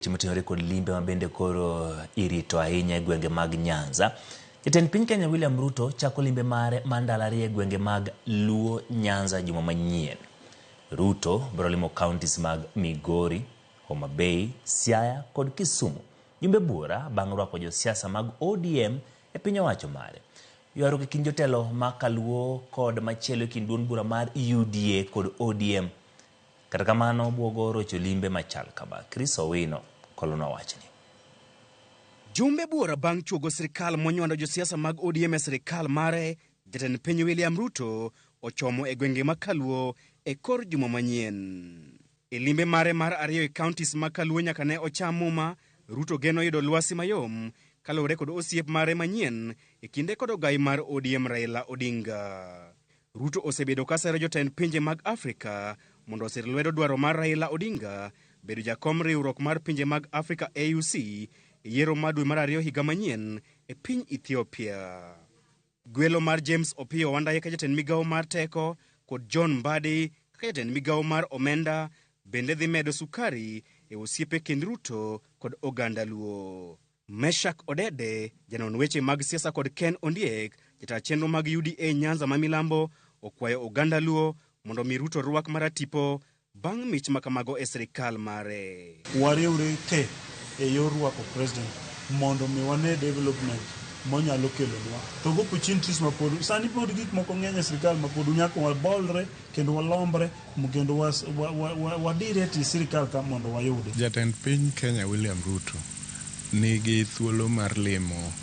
Chimotenore kod limbe mabende koro irito ahinya e gwenge mag Nyanza. Jatend piny Kenya William Ruto chako limbe mare mandalari e gwenge mag Luo Nyanza juma manyien. Ruto biro limo counties mag Migori, Homa Bay, Siaya kod Kisumu. Jumbe bura bang' rwako josiasa mag ODM e piny owacho mare. Ywaruok e kind jotelo ma Kaluo kod machielo e kind duond bura mar UDA kod ODM. Kata kamano buogo rocho limbe machal kama. Chris Owino kolona wachni. Jumbe bura bang' chuogo sirikal monywando josiasa mag ODM e sirikal mare, jatend piny William Ruto ochomo e gwenge ma Kaluo e kor juma manyien. E limbe mare mar ariyo e counties ma Kaluo nyaka ne ocham muma, Ruto geno yudo lwasi mayom kaluwore kod osiep mare manyien e kinde kod ogai mar ODM Raila Odinga. Ruto osebedo kasero jotend pinje mag Afrika mondo osir lwedo dwaro mar Raila Odinga bedo jakom riwruok mar pinje mag Afrika AUC e yiero mar dwe mar ariyo higa manyien e piny Ethiopia. Gwelo mar James Opiyo Wandayi ka jatend migawo mar teko kod John Mbadi ka jatend migawo mar omenda bende dhi medo sukari e osiepe kind Ruto kod oganda Luo. Meshak Odede, janon weche mag siasa kod Ken Ondiek, jata chenro mag UDA Nyanza ma milambo, okwayo oganda Luo mondo mi Ruto rwak maratipo bang' mich makamago e sirikal mare. Wariwre te e yor rwako president mondo mi wane development monyalo kelonwa. To go opportunities mapod sani pod gik moko ng'eny e sirikal mapod nyako wabolre kendo walombre kendo wadire ti sirikal ka mondo wayude. Jatend piny Kenya William Ruto nigi thuolo mar limo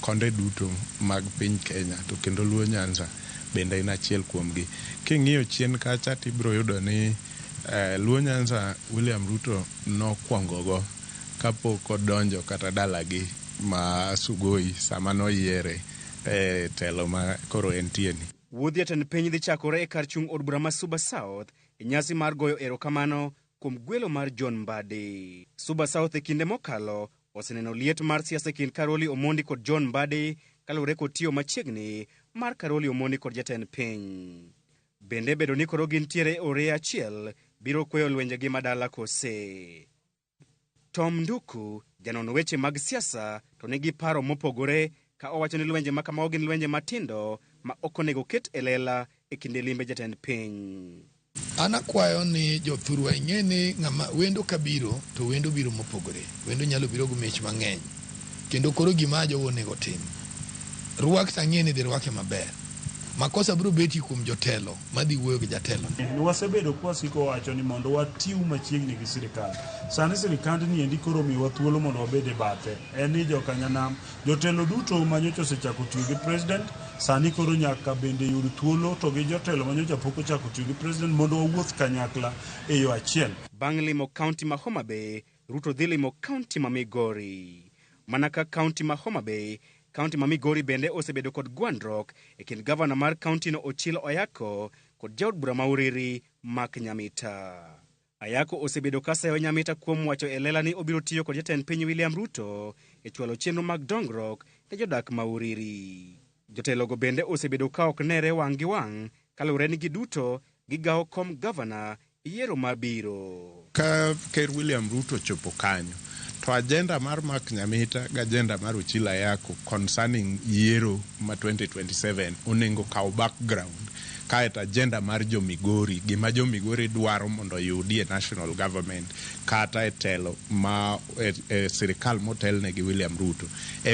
konde duto mag piny Kenya to kendo Luo Nyanza bende en achiel kuomgi. King'iyo chien kacha tibiro yudo ni Luo Nyanza William Ruto nokwongogo kapok odonjo kata dalagi ma Sugoi sama noyiere e telo ma koro entieni. Wuodh jatend piny dhi chakore e kar chung' od bura ma Suba South e nyasi mar goyo erokamano kuom gwelo mar John Mbadi. Suba South e kinde mokalo oseneno liet mar siasa kind Karoli Omondi kod John Mbadi kaluwore kod tiyo machiegni mar Karoli Omondi kod jatend piny. Bende bedo ni koro gintiere ore achiel biro kweyo lwenjegi madala kose. Tom Nduku, janon weche mag siasa, to nigi paro mopogore ka owacho ni lwenje makamago gin lwenje matindo ma ok onego ket e lela e kinde limbe jatend piny. Ana kwayo ni jothurwa ing'e ni ng'ama wendo kabiro to wendo biro mopogore. Wendo nyalo biro gi mich mang'eny. Kendo koro gima jogo onego tim. Rwak tang'e ni dhi rwake maber. Makosa biro beti kuom jotelo madhi wuoyo gi jatelo. Wasebedo kwasiko wacho ni mondo watiu machiegni gi sirikal. Sani sirikand ni endi koro miwa thuolo mondo wabed e bathe. En ni jokanyanam jotelo duto manyocha osechako tiyo gi president sani koro nyaka bende yud thuolo to gi jotelo manyocha pok ochako tiyo gi president mondo wawuoth kanyakla e yo achiel. Bang' limo kaunti ma Homa Bay, Ruto dhi limo kaunti ma Migori. Mana ka kaunti ma Homa Bay, kaunti ma Migori bende osebedo kod gwandruok e kind gavana mar kaunti no Ochilo Ayako kod jaod bura ma Uriri Mark Nyamita. Ayako osebedo kaseyo Nyamita kuom wacho e lela ni obiro tiyo kod jatend piny William Ruto e chwalo chenro mag dongruok ne jodak ma Uriri. Jotelogo bende osebedo ka ok nere wang' gi wang' kaluwore ni giduto gigawo kom gavana yiero mabiro. Ka Ker William Ruto chopo kanyo, to agenda mar Mark Nyamita ga agenda mar Ochilo Ayako concerning yiero ma 2027 onego kaw background kaeta agenda mar jo Migori gima jo Migori dwaro mondo yudie national government kata e telo ma sirikal motelne gi William Ruto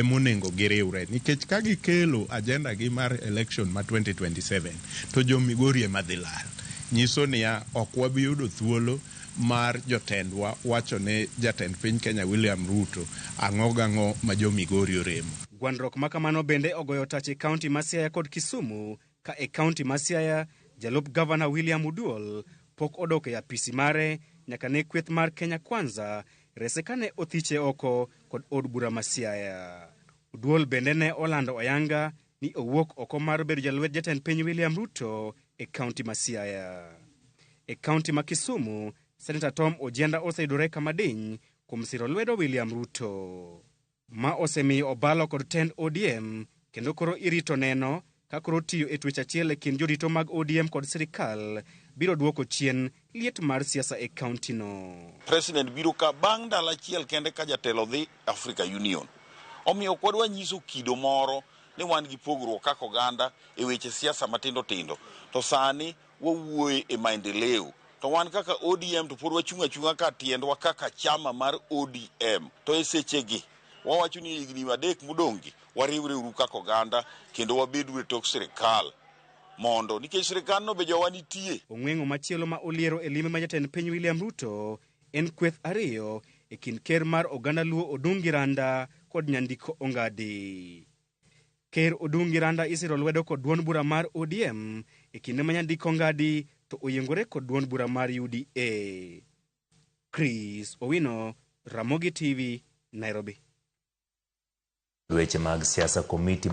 monego giriwre nikech ka gikelo agenda gi mar election ma 2027 to jo Migori ema dhi lal. Nyiso niya ok wabi yudo thuolo mar jotendwa wacho ne jatend piny Kenya William Ruto ang'o ma jo Migori oremo. Gwandruok makamano bende ogoyo tach e kaunti ma Siaya kod Kisumu ka e kaunti ma Siaya jalup gavana William Uduol pok odok e apisi mare nyaka ne kweth mar Kenya Kwanza rese kane othiche oko kod od bura ma Siaya. Uduol bende ne olando ayanga ni owuok oko mar bedo jalwet jatend piny William Ruto e kaunti ma Siaya. E kaunti ma Kisumu, Senator Tom Ojienda oseyudore kama diny kuom siro lwedo William Ruto. Ma osemiyo obalo kod tend ODM kendo koro irito neno ka koro tiyo e twech achiel e kind jorito mag ODM kod sirikal biro duoko chien liet mar siasa e kaunti no. President biro ka bang' ndalo achiel kende ka jatelo dhi Africa Union. Omiyo kod wanyiso kido moro ni wan gi pogruok kaka oganda e weche siasa matindo tindo. To sani wawuoye e maendeleo. To wan kaka ODM to pod wachung' achung'a ka tiendwa kaka chama mar ODM. To e sechegi wawacho ni higni adek modong'gi wariwre uru kaka oganda kendo wabedu e tok sirikal. Mondo nikech sirikal no be jowa nitie. Ong'weng'o machielo ma oliero e limbe ma jatend piny William Ruto en kweth ariyo e kind ker mar oganda Luo Odungi Randa kod Nyandiko Ongadi. Ker Odungi Randa isiro lwedo kod duond bura mar ODM e kinde ma Nyandiko Ongadi to oyiengore kod duond bura mar UDA. Chris Owino, Ramogi TV, Nairobi. Weche mag siasa komiti